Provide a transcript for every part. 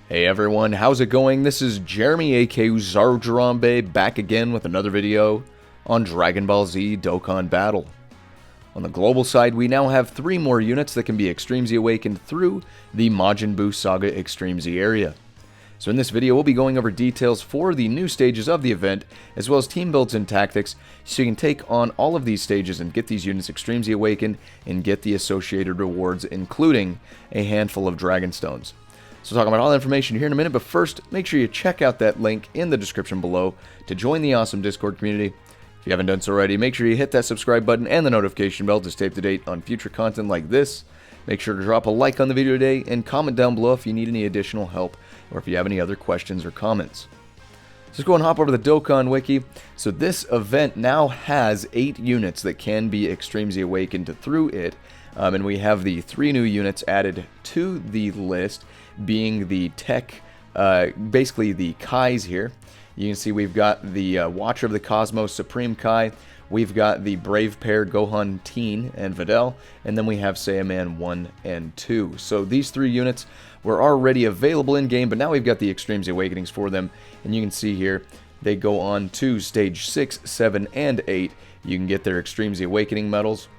Hey everyone, how's it going? This is Jeremy aka Zarjarambe back again with another video on Dragon Ball Z Dokkan Battle. On the global side, we now have 3 more units that can be Extreme Z awakened through the Majin Buu Saga Extreme Z area. So in this video, we'll be going over details for the new stages of the event, as well as team builds and tactics, so you can take on all of these stages and get these units Extreme Z awakened and get the associated rewards, including a handful of Dragon Stones. So talking about all that information here in a minute, but first, make sure you check out that link in the description below to join the awesome Discord community. If you haven't done so already, make sure you hit that subscribe button and the notification bell to stay up to date on future content like this. Make sure to drop a like on the video today and comment down below if you need any additional help or if you have any other questions or comments. So let's go and hop over to the Dokkan Wiki. So this event now has 8 units that can be Extreme Z awakened through it. And we have the 3 new units added to the list, being the TEQ, basically the Kais here. You can see we've got the Watcher of the Cosmos Supreme Kai, we've got the Brave Pair Gohan and Videl, and then we have Saiyaman 1 and 2. So these 3 units were already available in game, but now we've got the Extreme Z Awakenings for them, and you can see here they go on to stage 6, 7, and 8. You can get their Extreme Z Awakening medals.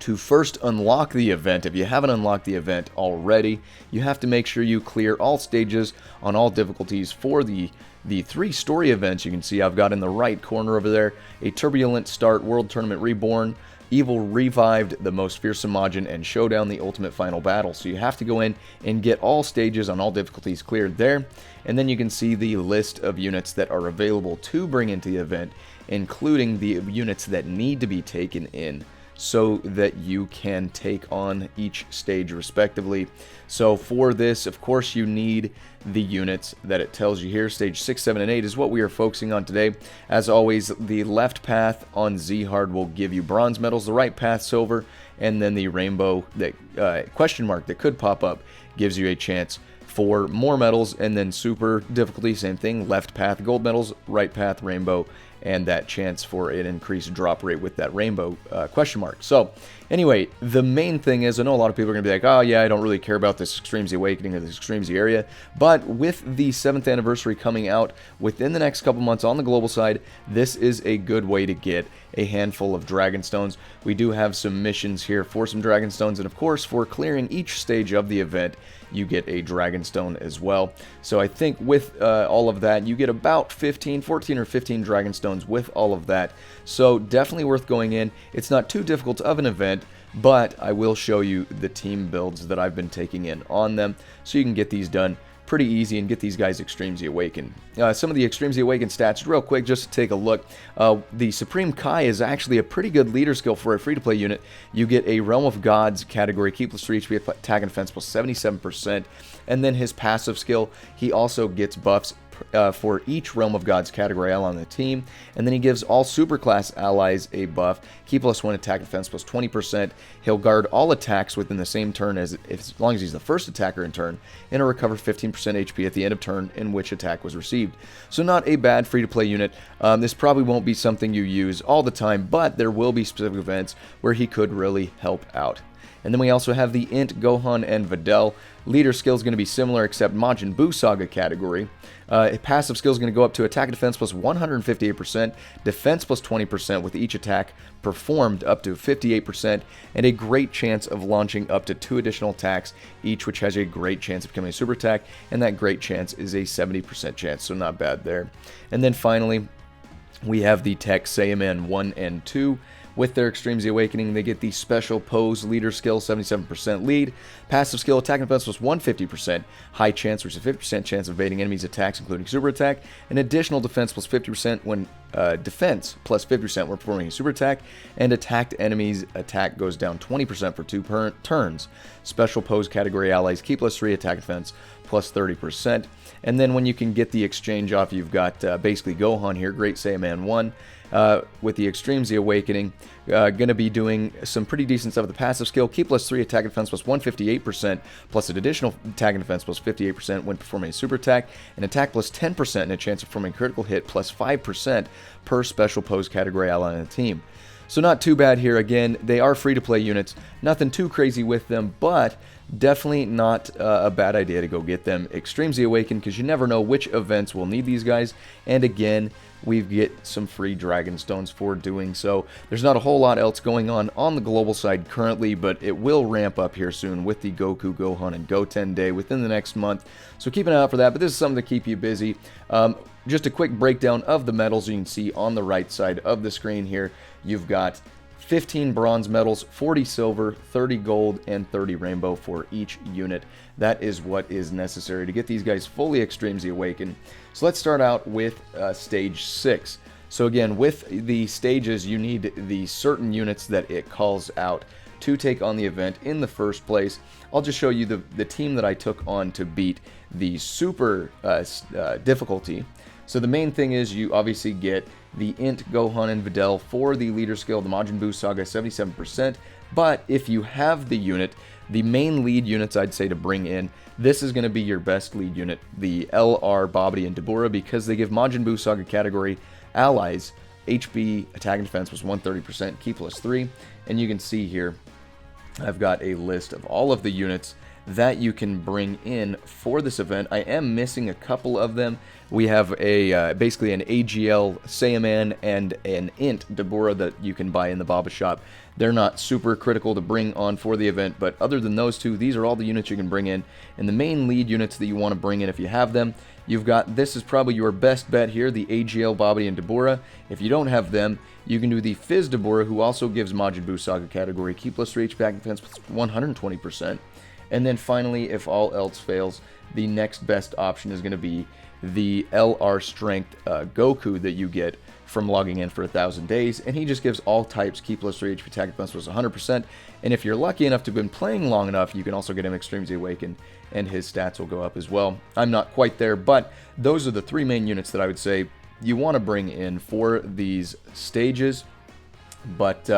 To first unlock the event, if you haven't unlocked the event already, you have to make sure you clear all stages on all difficulties for the 3 story events. You can see I've got in the right corner over there a Turbulent Start, World Tournament Reborn, Evil Revived, the Most Fearsome Majin, and Showdown, the Ultimate Final Battle. So you have to go in and get all stages on all difficulties cleared there, and then you can see the list of units that are available to bring into the event, including the units that need to be taken in, so that you can take on each stage respectively. So for this, of course, you need the units that it tells you here. Stage 6, 7, and 8 is what we are focusing on today. As always, the left path on Z Hard will give you bronze medals, the right path silver, and then the rainbow, that question mark that could pop up, gives you a chance for more medals. And then super difficulty, same thing, left path gold medals, right path rainbow, and that chance for an increased drop rate with that rainbow question mark. So anyway, the main thing is, I know a lot of people are going to be like, oh yeah, I don't really care about this Extreme Z Awakening or this Extreme Z area, but with the 7th anniversary coming out within the next couple months on the global side, this is a good way to get a handful of Dragon Stones. We do have some missions here for some Dragon Stones, and of course, for clearing each stage of the event, you get a Dragon Stone as well. So I think with all of that, you get about 14 or 15 Dragon Stones with all of that. So definitely worth going in. It's not too difficult of an event, but I will show you the team builds that I've been taking in on them, so you can get these done pretty easy and get these guys Extreme Z Awakened. Some of the Extreme Z Awakened stats, real quick, just to take a look. The Supreme Kai is actually a pretty good leader skill for a free-to-play unit. You get a Realm of Gods category, Ki plus 3 HP, attack and defense plus 77%. And then his passive skill, he also gets buffs for each Realm of Gods category ally on the team, and then he gives all superclass allies a buff, Ki plus 1 attack defense plus 20%. He'll guard all attacks within the same turn as long as he's the first attacker in turn, and he'll recover 15% HP at the end of turn in which attack was received. So not a bad free-to-play unit. This probably won't be something you use all the time, but there will be specific events where he could really help out. And then we also have the INT Gohan and Videl. Leader skill is going to be similar, except Majin Buu Saga category. Passive skill is going to go up to attack and defense plus 158%, defense plus 20% with each attack performed up to 58%, and a great chance of launching up to 2 additional attacks, each which has a great chance of becoming a super attack, and that great chance is a 70% chance, so not bad there. And then finally, we have the TEQ Siayaman 1 and 2. With their Extreme Z Awakening, they get the Special Pose Leader skill, 77% lead. Passive skill, attack and defense plus 150%. High chance, which is a 50% chance of evading enemies' attacks, including super attack. An additional defense plus 50% when defense plus 50% when performing a super attack. And attacked enemies' attack goes down 20% for 2 turns. Special Pose category allies, Ki plus 3 attack and defense plus 30%. And then when you can get the exchange off, you've got basically Gohan here, Great Saiyaman 1. With the Extreme Z Awakening, going to be doing some pretty decent stuff with the passive skill, Ki plus 3 attack and defense plus 158%, plus an additional attack and defense plus 58% when performing a super attack, and attack plus 10% and a chance of performing a critical hit plus 5% per special pose category ally on the team. So not too bad here. Again, they are free-to-play units. Nothing too crazy with them, but definitely not a bad idea to go get them Extreme Z Awaken, because you never know which events will need these guys. And again, we get some free Dragon Stones for doing so. There's not a whole lot else going on the global side currently, but it will ramp up here soon with the Goku, Gohan, and Goten Day within the next month. So keep an eye out for that, but this is something to keep you busy. Just a quick breakdown of the medals. You can see on the right side of the screen here, you've got 15 bronze medals, 40 silver, 30 gold, and 30 rainbow for each unit. That is what is necessary to get these guys fully Extreme Z Awaken. So let's start out with Stage 6. So again, with the stages, you need the certain units that it calls out to take on the event in the first place. I'll just show you the team that I took on to beat the super difficulty. So the main thing is you obviously get the INT Gohan and Videl for the leader skill, the Majin Buu Saga 77%, but if you have the unit, the main lead units I'd say to bring in, this is going to be your best lead unit, the LR, Babidi, and Dabura, because they give Majin Buu Saga category allies HB, attack and defense was 130%, key +3, and you can see here, I've got a list of all of the units that you can bring in for this event. I am missing a couple of them. We have a basically an AGL Saiyaman and an INT Dabura that you can buy in the Baba shop. They're not super critical to bring on for the event, but other than those two, these are all the units you can bring in. And the main lead units that you want to bring in, if you have them, you've got, this is probably your best bet here, the AGL, Babidi, and Dabura. If you don't have them, you can do the Fizz Dabura, who also gives Majin Buu Saga category key +3 HP back defense 120%. And then finally, if all else fails, the next best option is going to be the LR Strength Goku that you get from logging in for 1,000 days, and he just gives all types key +3 HP attack defense was 100%. And if you're lucky enough to have been playing long enough, you can also get him Extreme Z Awaken, and his stats will go up as well. I'm not quite there, but those are the three main units that I would say you want to bring in for these stages. But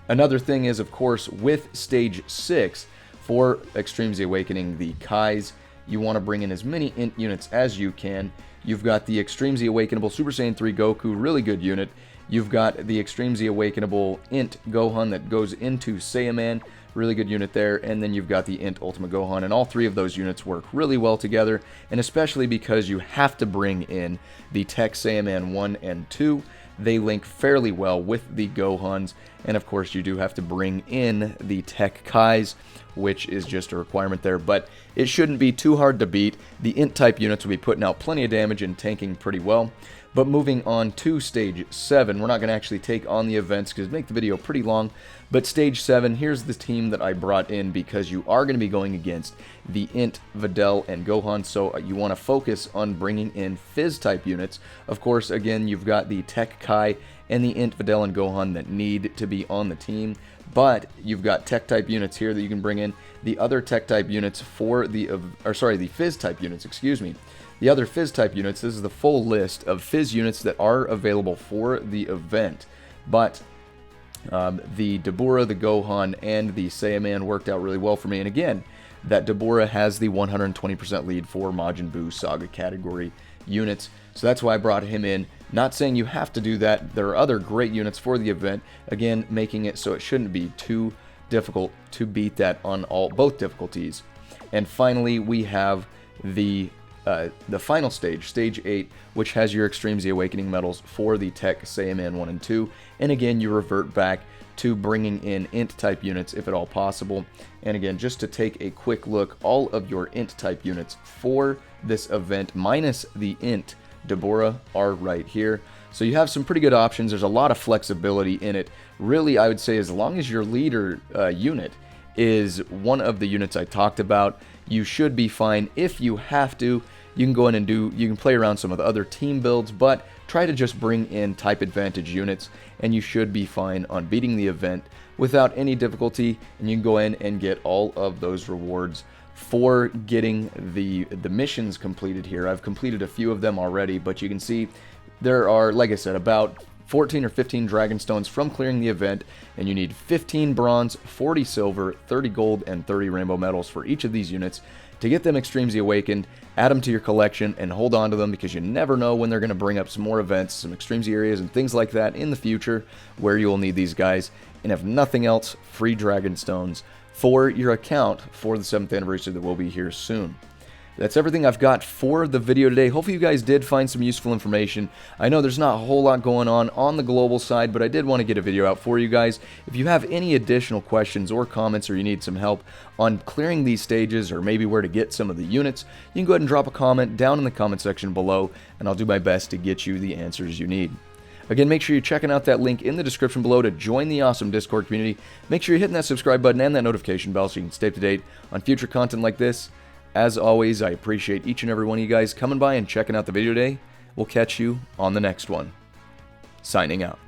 another thing is, of course, with Stage 6, for Extreme Z Awakening the Kais, you want to bring in as many INT units as you can. You've got the Extreme Z Awakenable Super Saiyan 3 Goku, really good unit. You've got the Extreme Z Awakenable INT Gohan that goes into Saiyaman, really good unit there. And then you've got the INT Ultimate Gohan, and all three of those units work really well together, and especially because you have to bring in the TEQ Siayaman 1 and 2. They link fairly well with the Gohans, and of course you do have to bring in the TEQ Kais, which is just a requirement there, but it shouldn't be too hard to beat. The INT type units will be putting out plenty of damage and tanking pretty well. But moving on to Stage 7, we're not going to actually take on the events because it make the video pretty long, but Stage 7, here's the team that I brought in because you are going to be going against the INT, Videl, and Gohan, so you want to focus on bringing in Fizz type units. Of course, again, you've got the TEQ Kai and the INT, Videl, and Gohan that need to be on the team, but you've got TEQ type units here that you can bring in. The other TEQ type units for the Fizz type units, excuse me. The other Fizz type units, this is the full list of Fizz units that are available for the event, but the Dabura, the Gohan, and the Saiyaman worked out really well for me. And again, that Dabura has the 120% lead for Majin Buu Saga category units, so that's why I brought him in. Not saying you have to do that. There are other great units for the event, again, making it so it shouldn't be too difficult to beat that on both difficulties. And finally, we have the final stage, Stage 8, which has your Extreme Z Awakening medals for the TEQ Siayaman 1 and 2. And again, you revert back to bringing in INT type units if at all possible. And again, just to take a quick look, all of your INT type units for this event, minus the INT Dabura, are right here. So you have some pretty good options. There's a lot of flexibility in it. Really, I would say as long as your leader unit is one of the units I talked about, you should be fine. If you have to, you can go in and you can play around some of the other team builds, but try to just bring in type advantage units, and you should be fine on beating the event without any difficulty, and you can go in and get all of those rewards for getting the missions completed here. I've completed a few of them already, but you can see there are, like I said, about 14 or 15 Dragon Stones from clearing the event, and you need 15 bronze, 40 silver, 30 gold, and 30 rainbow medals for each of these units to get them Extreme Z Awakened. Add them to your collection and hold on to them, because you never know when they're going to bring up some more events, some Extreme Z areas and things like that in the future where you will need these guys. And if nothing else, free Dragon Stones for your account for the 7th anniversary that will be here soon. That's everything I've got for the video today. Hopefully you guys did find some useful information. I know there's not a whole lot going on the global side, but I did want to get a video out for you guys. If you have any additional questions or comments, or you need some help on clearing these stages, or maybe where to get some of the units, you can go ahead and drop a comment down in the comment section below, and I'll do my best to get you the answers you need. Again, make sure you're checking out that link in the description below to join the awesome Discord community. Make sure you're hitting that subscribe button and that notification bell so you can stay up to date on future content like this. As always, I appreciate each and every one of you guys coming by and checking out the video today. We'll catch you on the next one. Signing out.